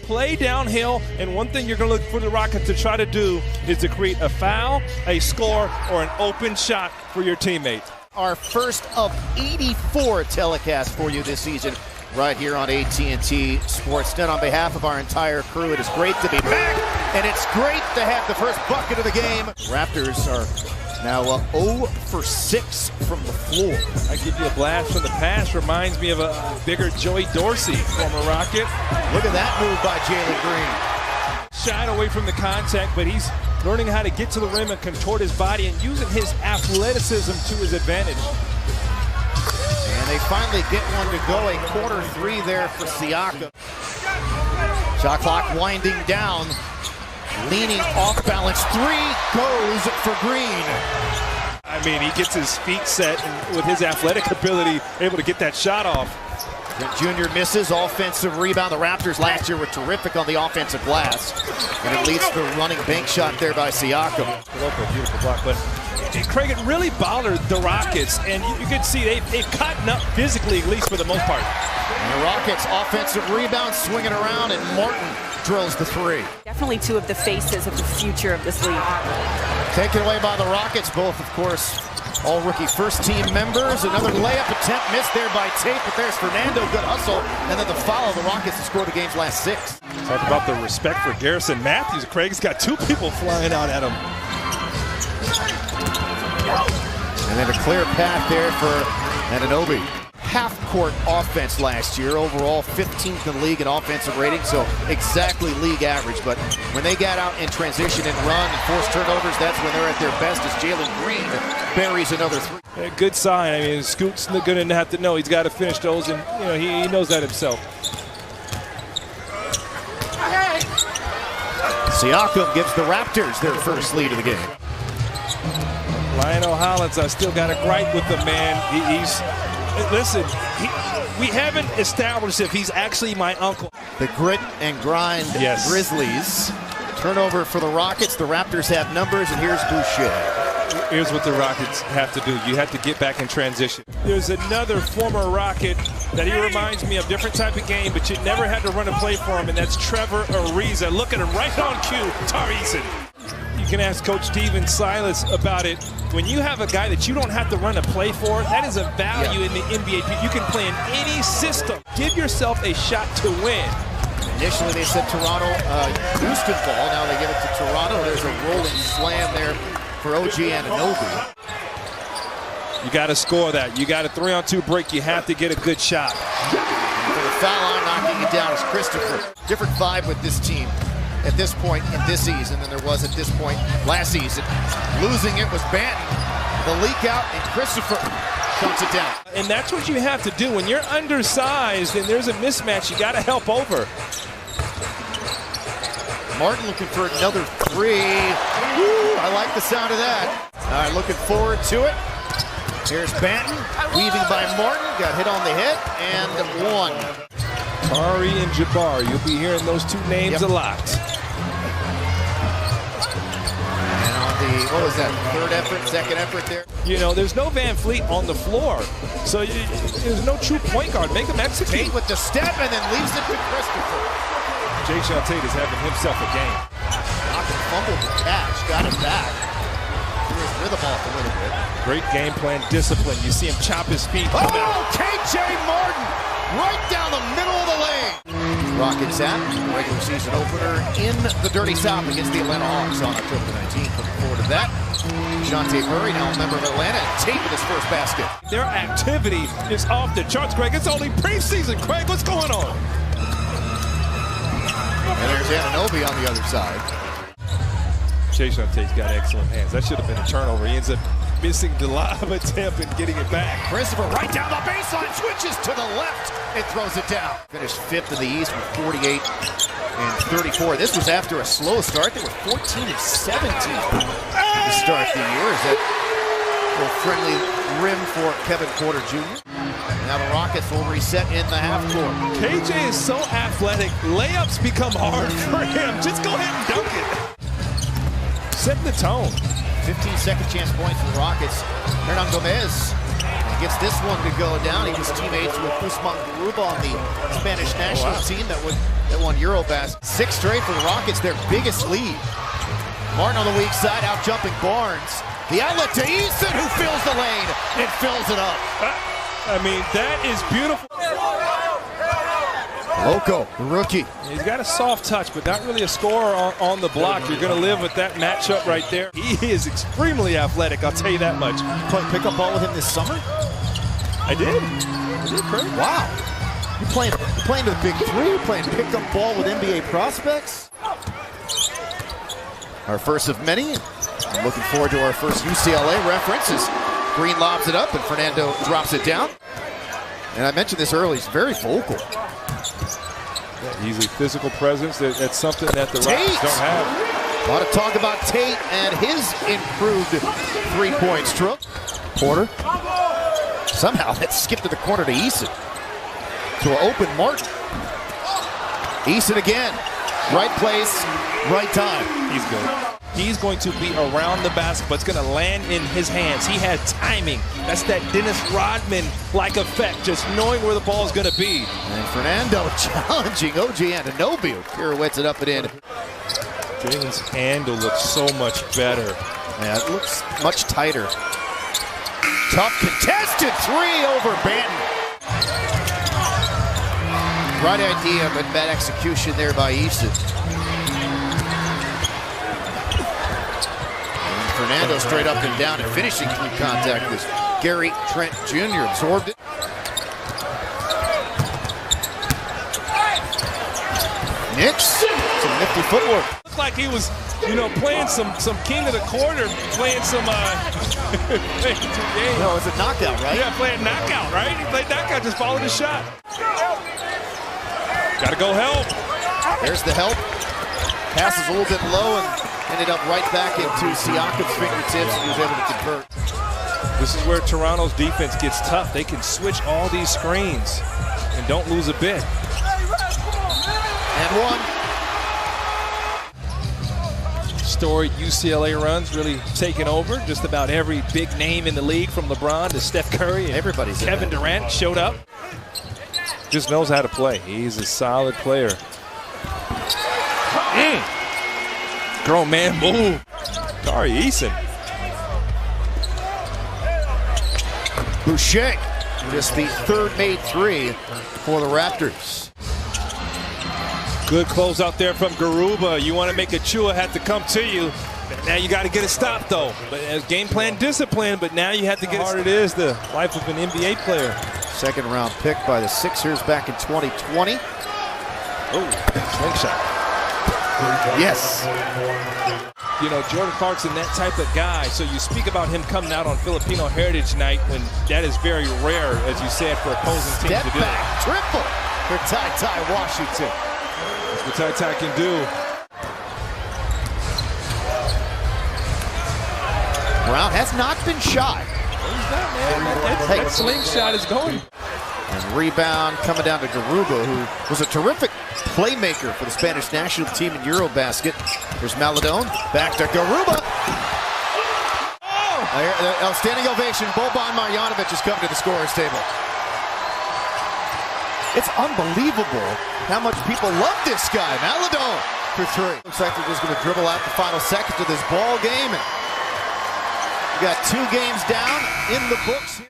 play downhill, and one thing you're going to look for the Rockets to try to do is to create a foul, a score, or an open shot for your teammate. Our first of 84 telecasts for you this season right here on AT&T Sports Net. On behalf of our entire crew, it is great to be back, and it's great to have the first bucket of the game. The Raptors are now 0 for 6 from the floor. I give you a blast from the past. Reminds me of a bigger Joey Dorsey, former Rocket. Look at that move by Jalen Green. Shied away from the contact, but he's learning how to get to the rim and contort his body and using his athleticism to his advantage. And they finally get one to go. A corner three there for Siakam. Shot clock winding down. Leaning off balance. Three goes for Green. I mean, he gets his feet set and with his athletic ability, able to get that shot off. Junior misses. Offensive rebound. The Raptors last year were terrific on the offensive glass. And it leads to the running bank shot there by Siakam. Beautiful block, but Craig, it really bothered the Rockets, and you can see they've caught up physically, at least for the most part. And the Rockets offensive rebound, swinging around, and Martin drills the three. Definitely two of the faces of the future of this league. Taken away by the Rockets, both, of course, all rookie first-team members. Another layup attempt missed there by Tate, but there's Fernando. Good hustle, and then the foul. The Rockets have scored the game's last 6. Talk about the respect for Garrison Matthews. Craig's got 2 people flying out at him. And then a clear path there for Anunoby. Half-court offense last year, overall 15th in the league in offensive rating, so exactly league average. But when they got out in transition and run and force turnovers, that's when they're at their best as Jalen Green buries another 3. A good sign. I mean, Scoot's going to have to know he's got to finish those, and he knows that himself. Siakam gives the Raptors their first lead of the game. Lionel Hollins, I still got a gripe with the man. We haven't established if he's actually my uncle. The grit and grind Grizzlies. Turnover for the Rockets. The Raptors have numbers, and here's Boucher. Here's what the Rockets have to do. You have to get back in transition. There's another former Rocket that he reminds me of, different type of game, but you never had to run a play for him, and that's Trevor Ariza. Look at him right on cue, Tari Eason. You can ask Coach Steven Silas about it. When you have a guy that you don't have to run a play for, that is a value in the NBA. You can play in any system. Give yourself a shot to win. Initially they said Toronto, Houston ball. Now they give it to Toronto. There's a rolling slam there for OG Anunoby. You got to score that. You got a 3-on-2 break. You have to get a good shot. And for the foul line, knocking it down is Christopher. Different vibe with this team at this point in this season than there was at this point last season. Losing it was Banton. The leak out, and Christopher shuts it down. And that's what you have to do. When you're undersized and there's a mismatch, you got to help over. Martin looking for another 3. Woo, I like the sound of that. All right, looking forward to it. Here's Banton, weaving by Martin. Got hit on the hit, and 1. Tari and Jabbar, you'll be hearing those 2 names a lot. And on the, what was that, third effort, second effort there? There's no Van Fleet on the floor, so there's no true point guard. Make him execute. Tate with the step and then leaves it to Christopher. Jason Tate is having himself a game. Malcolm fumbled the catch, got it back. Threw his rhythm off a little bit. Great game plan, discipline. You see him chop his feet. KJ Martin! Right down the middle of the lane. Rockets at regular season opener in the Dirty South against the Atlanta Hawks on October 19th. Looking forward to that. Dejounte Murray, now a member of Atlanta, and Tate with his first basket. Their activity is off the charts, Craig. It's only preseason, Craig. What's going on? And there's Anunoby on the other side. Jason Tate's got excellent hands. That should have been a turnover. He ends up missing the live attempt and getting it back. Christopher right down the baseline, switches to the left and throws it down. Finished 5th in the East with 48 and 34. This was after a slow start. They were 14 and 17 to start the year. Is that a little friendly rim for Kevin Porter Jr.? And now the Rockets will reset in the half court. KJ is so athletic. Layups become hard for him. Just go ahead and dunk it. Set the tone. 15 second chance points for the Rockets. Hernan Gomez gets this one to go down. He was teammates with Usman Garuba on the Spanish national team that won Eurobasket. 6 straight for the Rockets, their biggest lead. Martin on the weak side, out jumping Barnes. The outlet to Eason, who fills the lane and fills it up. I mean, that is beautiful. Loco, the rookie. He's got a soft touch, but not really a scorer on the block. You're going to live with that matchup right there. He is extremely athletic, I'll tell you that much. You playing pickup ball with him this summer? I did, Kurt. Wow. You playing the big three? You playing pickup ball with NBA prospects? Our first of many. I'm looking forward to our first UCLA reference as Green lobs it up and Fernando drops it down. And I mentioned this early, he's very vocal. He's a physical presence. That's something that the Raptors don't have. A lot of talk about Tate and his improved three-point stroke. Porter. Somehow that skipped to the corner to Eason. To an open Martin. Eason again. Right place, right time. He's good. He's going to be around the basketball. It's going to land in his hands. He had timing. That's that Dennis Rodman-like effect, just knowing where the ball is going to be. And Fernando challenging OG Anunoby, pirouettes it up and in. Jalen's handle looks so much better. Yeah, it looks much tighter. Tough contested three over Banton. Right idea, but bad execution there by Easton. Fernando straight up and down and finishing through contact was Gary Trent Jr. Absorbed it. Nix, some nifty footwork. Looked like he was, playing some king of the court or playing some playing some games. No, it's a knockout, right? Yeah, playing knockout, right? He played knockout, just followed his shot. Gotta go help. There's the help. Passes a little bit low and ended up right back into Siakam's fingertips, and he was able to convert. This is where Toronto's defense gets tough. They can switch all these screens and don't lose a bit. And one. Storied UCLA runs really taking over. Just about every big name in the league, from LeBron to Steph Curry. And everybody's Kevin Durant showed up. Just knows how to play. He's a solid player. Grown man move. Tari Eason. Boucher, just the third made three for the Raptors. Good close out there from Garuba. You want to make Achua have to come to you. Now you got to get a stop though. But as game plan discipline, but now you have to get hard it is, the life of an NBA player. Second round pick by the Sixers back in 2020. Oh, slingshot. Yes. Jordan Clarkson, that type of guy. So you speak about him coming out on Filipino Heritage Night when that is very rare, as you said, for opposing teams to do. Step back, triple for Ty Washington. That's what Ty can do. Brown has not been shy. He's not, man. That slingshot is going. And rebound coming down to Garuba, who was a terrific playmaker for the Spanish national team in Eurobasket. There's Maladone, back to Garuba. Oh! Standing ovation. Boban Marjanovic is coming to the scorer's table. It's unbelievable how much people love this guy. Maladone for three. Looks like they're just going to dribble out the final seconds of this ball game. And we got 2 games down in the books.